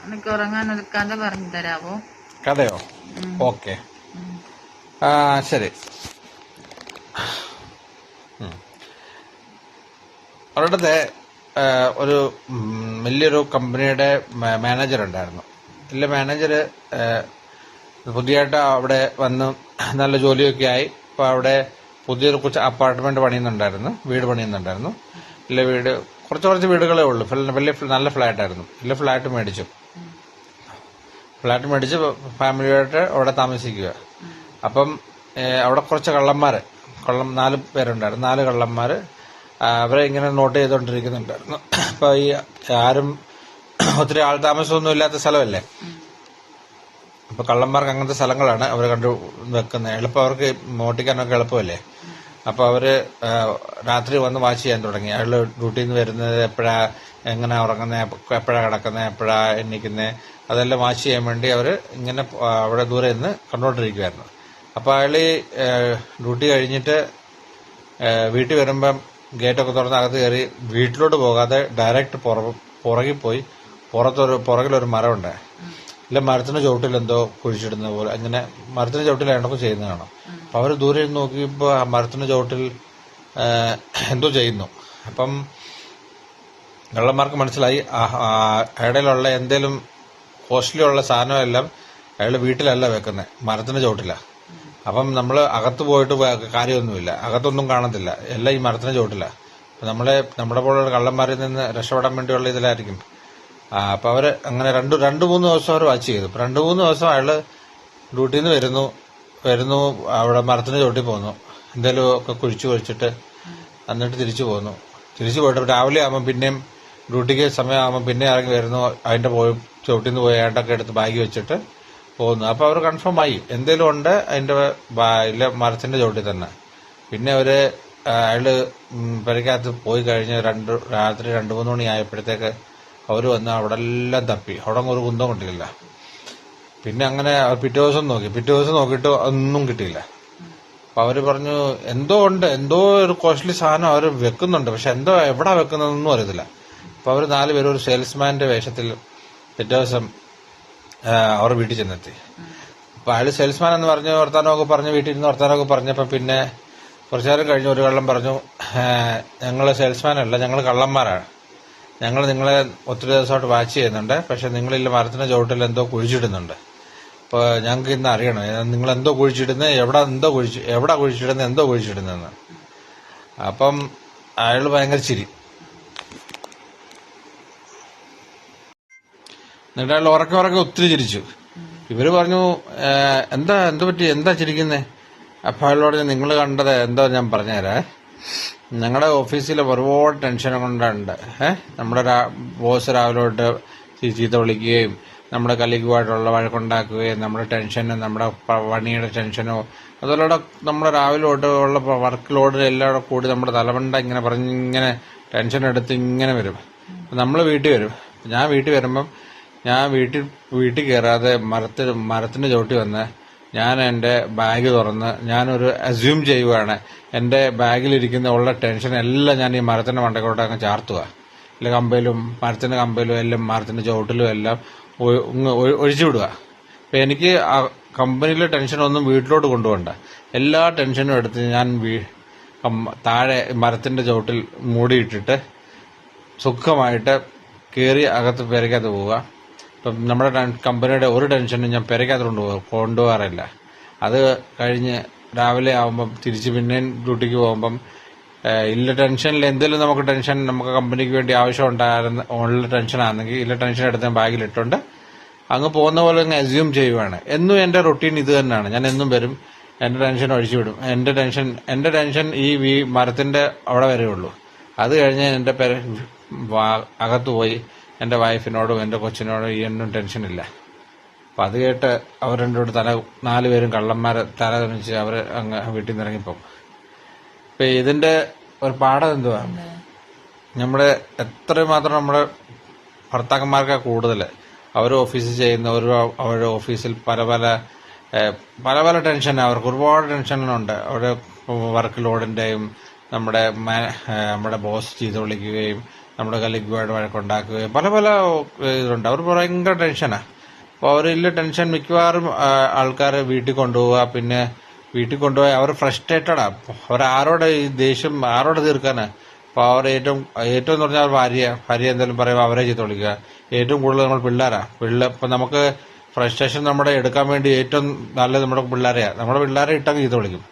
എനിക്ക് ഉറങ്ങാൻ ഒരു കഥ പറഞ്ഞു തരാവോ? കഥയോ? ഓക്കെ, ശരി. ഒരിടത്തെ ഒരു വലിയൊരു കമ്പനിയുടെ മാനേജർ ഉണ്ടായിരുന്നു. വലിയ മാനേജർ പുതിയതായിട്ട് അവിടെ വന്ന് നല്ല ജോലിയൊക്കെ ആയി. അപ്പോൾ അവിടെ പുതിയൊരു കുറച്ച് അപ്പാർട്ട്മെന്റ് പണിയുന്നുണ്ടായിരുന്നു, വീട് പണിയുന്നുണ്ടായിരുന്നു. വലിയ വീട്, കുറച്ച് വീടുകളേ ഉള്ളൂ. വലിയ നല്ല ഫ്ലാറ്റായിരുന്നു. വലിയ ഫ്ലാറ്റ് മേടിച്ചു ഫാമിലിയായിട്ട് അവിടെ താമസിക്കുക. അപ്പം അവിടെ കുറച്ച് കള്ളന്മാര് 4 പേരുണ്ടായിരുന്നു. 4 കള്ളന്മാര് അവരെ ഇങ്ങനെ നോട്ട് ചെയ്തുകൊണ്ടിരിക്കുന്നുണ്ടായിരുന്നു. അപ്പൊ ഈ ആരും ഒത്തിരി ആൾ താമസമൊന്നും ഇല്ലാത്ത സ്ഥലമല്ലേ. അപ്പൊ കള്ളന്മാർക്ക് അങ്ങനത്തെ സ്ഥലങ്ങളാണ് അവർ കണ്ടു വെക്കുന്നത്. എളുപ്പം, അവർക്ക് മോട്ടിക്കാനൊക്കെ എളുപ്പമല്ലേ. അപ്പൊ അവര് രാത്രി വന്ന് വാച്ച് ചെയ്യാൻ തുടങ്ങി. അയാള് ഡ്യൂട്ടിയിൽ നിന്ന് വരുന്നത് എപ്പോഴാ, എങ്ങനെ ഉറങ്ങുന്നത്, എപ്പോഴാ കിടക്കുന്നത്, എപ്പോഴാ എണ്ണിക്കുന്നത്, അതെല്ലാം വാച്ച് ചെയ്യാൻ വേണ്ടി അവര് ഇങ്ങനെ അവിടെ ദൂരെ നിന്ന് കണ്ടുകൊണ്ടിരിക്കുവായിരുന്നു. അപ്പൊ അയാള് ഡ്യൂട്ടി കഴിഞ്ഞിട്ട് വീട്ടിൽ വരുമ്പം ഗേറ്റൊക്കെ തുറന്ന് അകത്ത് കയറി വീട്ടിലോട്ട് പോകാതെ ഡയറക്റ്റ് പുറകിൽ പോയി പുറകിലൊരു മരമുണ്ട്. ഇല്ല, മരത്തിന്റെ ചുവട്ടിൽ എന്തോ കുഴിച്ചിടുന്ന പോലെ, അങ്ങനെ മരത്തിന്റെ ചുവട്ടിൽ എന്തൊക്കെ ചെയ്യുന്നത് കാണാം. അപ്പൊ അവര് ദൂരെ നോക്കിയപ്പോ ആ മരത്തിന്റെ ചുവട്ടിൽ എന്തോ ചെയ്യുന്നു. അപ്പം കള്ളന്മാർക്ക് മനസ്സിലായി അയാളുള്ള എന്തേലും കോസ്റ്റ്ലി ഉള്ള സാധനമെല്ലാം അയാൾ വീട്ടിലല്ല വെക്കുന്നത്, മരത്തിന്റെ ചുവട്ടിലാണ്. അപ്പം നമ്മൾ അകത്ത് പോയിട്ട് കാര്യമൊന്നുമില്ല, അകത്തൊന്നും കാണത്തില്ല, എല്ലാം ഈ മരത്തിന്റെ ചുവട്ടിലാണ്. നമ്മുടെ പോലുള്ള കള്ളന്മാരിൽ നിന്ന് രക്ഷപ്പെടാൻ വേണ്ടിയുള്ള ഇതിലായിരിക്കും. അപ്പൊ അവര് അങ്ങനെ 2-3 ദിവസം അവർ വാച്ച് ചെയ്തു. 2-3 ദിവസം അയാള് ഡ്യൂട്ടിയിൽ നിന്ന് വരുന്നു, അവിടെ മരത്തിന്റെ ചുവട്ടിൽ പോകുന്നു, എന്തെങ്കിലും ഒക്കെ കുഴിച്ചിട്ട് എന്നിട്ട് തിരിച്ചു പോയിട്ട് രാവിലെ ആകുമ്പോൾ പിന്നെയും ഡ്യൂട്ടിക്ക് സമയമാകുമ്പോൾ പിന്നെ ഇറങ്ങി വരുന്നു, അതിന്റെ ചുവട്ടിൽ നിന്ന് പോയി ഏണ്ടൊക്കെ എടുത്ത് ബാഗ് വെച്ചിട്ട് പോകുന്നു. അപ്പൊ അവർ കൺഫേം ആയി എന്തേലും ഉണ്ട് അതിന്റെ മരത്തിന്റെ ചുവട്ടിൽ തന്നെ. പിന്നെ അയാള് പെരക്കകത്ത് പോയി കഴിഞ്ഞ് രാത്രി 2-3 മണി ആയപ്പോഴത്തേക്ക് അവര് വന്ന് അവിടെ എല്ലാം തപ്പി, അവിടെ ഒരു കുന്തം കിട്ടിയില്ല. പിന്നെ അങ്ങനെ പിറ്റേ ദിവസം നോക്കിയിട്ട് ഒന്നും കിട്ടിയില്ല. അപ്പൊ അവര് പറഞ്ഞു എന്തോ ഉണ്ട്, എന്തോ ഒരു കോസ്റ്റ്ലി സാധനം അവര് വെക്കുന്നുണ്ട്, പക്ഷെ എന്തോ എവിടാ വെക്കുന്നതെന്നൊന്നും അറിയത്തില്ല. അപ്പൊ അവര് 4 പേരും ഒരു സെയിൽസ്മാന്റെ വേഷത്തിൽ പിറ്റേ ദിവസം അവരുടെ വീട്ടിൽ ചെന്നെത്തി. അപ്പൊ അയാള് സെയിൽസ്മാൻ എന്ന് പറഞ്ഞ് വർത്താനമൊക്കെ പറഞ്ഞ് വീട്ടിൽ ഇരുന്ന് വർത്താനമൊക്കെ പറഞ്ഞപ്പോ പിന്നെ കുറച്ചു നേരം കഴിഞ്ഞ് ഒരു കള്ളൻ പറഞ്ഞു, ഞങ്ങള് സെയിൽസ്മാൻ അല്ല, ഞങ്ങൾ കള്ളന്മാരാണ്. ഞങ്ങൾ നിങ്ങളെ ഒത്തിരി ദിവസമായിട്ട് വാച്ച് ചെയ്യുന്നുണ്ട്, പക്ഷെ നിങ്ങളില്ല മരത്തിന്റെ ചുവട്ടിൽ എന്തോ കുഴിച്ചിടുന്നുണ്ട്. അപ്പൊ ഞങ്ങൾക്ക് ഇന്ന് അറിയണം നിങ്ങൾ എന്തോ കുഴിച്ചിടുന്നത്, എവിടെ കുഴിച്ചിടുന്നത്, എന്തോ കുഴിച്ചിടുന്നെന്ന്. അപ്പം അയാള് ഭയങ്കര ചിരി. എന്നിട്ട് അയാൾ ഉറക്കെ ഒത്തിരി ചിരിച്ചു. ഇവര് പറഞ്ഞു എന്ത് പറ്റി, എന്താ ചിരിക്കുന്നേ? അപ്പൊ അയാളോട് നിങ്ങൾ കണ്ടത് എന്തോ ഞാൻ പറഞ്ഞുതരാ. ഞങ്ങളുടെ ഓഫീസിലെ ഒരുപാട് ടെൻഷൻ കൊണ്ടുണ്ട്. നമ്മുടെ ബോസ് രാവിലെ തൊട്ട് ചീത്ത വിളിക്കുകയും നമ്മുടെ കലിക്കുമായിട്ടുള്ള വഴക്കുണ്ടാക്കുകയും നമ്മുടെ ടെൻഷനും നമ്മുടെ പണിയുടെ ടെൻഷനോ അതുപോലെ നമ്മുടെ രാവിലെ തൊട്ട് ഉള്ള വർക്ക് ലോഡ് എല്ലാം കൂടി നമ്മുടെ തലമണ്ട ഇങ്ങനെ പറഞ്ഞിങ്ങനെ ടെൻഷൻ എടുത്ത് ഇങ്ങനെ വരും. നമ്മൾ വീട്ടിൽ വരും. ഞാൻ വീട്ടിൽ വരുമ്പം വീട്ടിൽ കയറാതെ മരത്തിന്റെ ചുവട്ടി വന്ന് ഞാൻ എന്റെ ബാഗ് തുറന്ന് ഞാനൊരു അസ്യൂം ചെയ്യുവാണ് എന്റെ ബാഗിലിരിക്കുന്ന ഉള്ള ടെൻഷൻ എല്ലാം ഞാൻ ഈ മരത്തിന്റെ മണ്ടക്കോട്ട് അങ്ങ് ചാർത്തുക. ഇല്ല മരത്തിന്റെ കമ്പയിലും എല്ലാം മരത്തിന്റെ ചുവട്ടിലും എല്ലാം ഒഴിച്ചുവിടുക. അപ്പൊ എനിക്ക് ആ കമ്പനിയിലെ ടെൻഷനൊന്നും വീട്ടിലോട്ട് കൊണ്ടുപോകണ്ട. എല്ലാ ടെൻഷനും എടുത്ത് ഞാൻ താഴെ മരത്തിന്റെ ചുവട്ടിൽ മൂടിയിട്ടിട്ട് സുഖമായിട്ട് കയറി പെരക്കകത്ത് പോവുക. ഇപ്പം നമ്മുടെ കമ്പനിയുടെ ഒരു ടെൻഷനും ഞാൻ പെരക്കകത്ത് കൊണ്ടുപോകാറില്ല. അത് കഴിഞ്ഞ് രാവിലെ ആവുമ്പം തിരിച്ച് പിന്നെയും ഡ്യൂട്ടിക്ക് പോകുമ്പം ഇല്ല ടെൻഷനിൽ എന്തെങ്കിലും നമുക്ക് കമ്പനിക്ക് വേണ്ടി ആവശ്യം ഉള്ള ടെൻഷനാണെങ്കിൽ ഇല്ല ടെൻഷൻ എടുത്ത് ബാഗിലിട്ടുണ്ട് അങ്ങ് പോകുന്ന പോലെ അങ്ങ് അസ്യൂം ചെയ്യുവാണ്. എന്നും എന്റെ റൊട്ടീൻ ഇത് തന്നെയാണ്. ഞാൻ എന്നും വരും, എന്റെ ടെൻഷൻ ഒഴിച്ചുവിടും. എന്റെ ടെൻഷൻ ഈ മരത്തിന്റെ അവിടെ വരെ ഉള്ളൂ. അത് കഴിഞ്ഞ് എന്റെ അകത്ത് പോയി എന്റെ വൈഫിനോടും എന്റെ കൊച്ചിനോടും ഈ ഒന്നും ടെൻഷനില്ല. അപ്പൊ അത് കേട്ട് അവർ രണ്ടോട് 4 പേരും കള്ളന്മാരെ തല തുണിച്ച് അവര് അങ്ങ് വീട്ടിൽ നിന്ന് ഇറങ്ങിപ്പോകും. ഇപ്പൊ ഇതിന്റെ ഒരു പാഠം എന്തുവാ? നമ്മുടെ എത്രമാത്രം നമ്മുടെ ഭർത്താക്കന്മാർക്കാ കൂടുതല് അവർ ഓഫീസിൽ ചെയ്യുന്ന അവരുടെ ഓഫീസിൽ പല പല ടെൻഷൻ, അവർക്ക് ഒരുപാട് ടെൻഷനുണ്ട്. അവരുടെ വർക്ക് ലോഡിന്റെയും നമ്മുടെ ബോസ് ചെയ്ത് വിളിക്കുകയും നമ്മുടെ കലിക്കുമായിട്ട് വഴക്കുണ്ടാക്കുകയും പല പല ഇതുണ്ട്. അവർ ഭയങ്കര ടെൻഷനാ. അപ്പോൾ അവരില്ല ടെൻഷൻ മിക്കവാറും ആൾക്കാർ വീട്ടിൽ കൊണ്ടുപോവുക. പിന്നെ വീട്ടിൽ കൊണ്ടുപോയി അവർ ഫ്രസ്ട്രേറ്റഡാ. അവരാരോട് ഈ ദേഷ്യം ആരോട് തീർക്കാനാ? അപ്പോൾ അവർ ഏറ്റവും എന്ന് പറഞ്ഞാൽ ഭാര്യ എന്തെങ്കിലും പറയുമ്പോൾ അവരെ ചീത്ത വിളിക്കുക. ഏറ്റവും കൂടുതൽ നമ്മൾ പിള്ളേരാ. ഇപ്പം നമുക്ക് ഫ്രസ്ട്രേഷൻ നമ്മുടെ എടുക്കാൻ വേണ്ടി ഏറ്റവും നല്ലത് നമ്മുടെ പിള്ളേരെയാ. നമ്മുടെ പിള്ളേരെ ഇട്ടങ്ങ് ചീത്ത വിളിക്കും.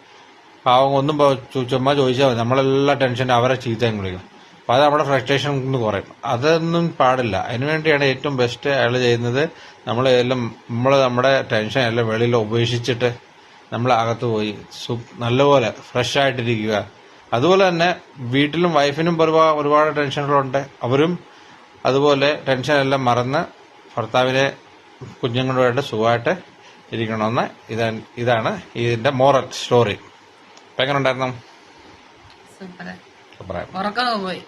പാവം ഒന്നും ചുമ്മാ ചോദിച്ചാൽ മതി, നമ്മളെല്ലാം ടെൻഷൻ അവരെ ചീത്തയും വിളിക്കും. അപ്പോൾ അത് നമ്മുടെ ഫ്രസ്ട്രേഷൻ ഒന്ന് കുറയും. അതൊന്നും പാടില്ല. അതിനുവേണ്ടിയാണ് ഏറ്റവും ബെസ്റ്റ് അയാൾ ചെയ്യുന്നത്. നമ്മുടെ ടെൻഷൻ എല്ലാം വെളിയിൽ ഉപേക്ഷിച്ചിട്ട് നമ്മൾ അകത്ത് പോയി നല്ലപോലെ ഫ്രഷ് ആയിട്ടിരിക്കുക. അതുപോലെ തന്നെ വീട്ടിലും വൈഫിനും ഒരുപാട് ടെൻഷനുകളുണ്ട്. അവരും അതുപോലെ ടെൻഷൻ എല്ലാം മറന്ന് ഭർത്താവിനെ കുഞ്ഞുങ്ങളുമായിട്ട് സുഖമായിട്ട് ഇരിക്കണമെന്ന് ഇതാണ് ഇതിന്റെ മോറൽ സ്റ്റോറി. അപ്പൊ എങ്ങനെ ഉണ്ടായിരുന്നു? സൂപ്പർ. സൂപ്പറായിരുന്നു. ഉറക്കം പോയി.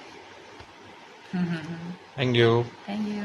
Thank you. Thank you.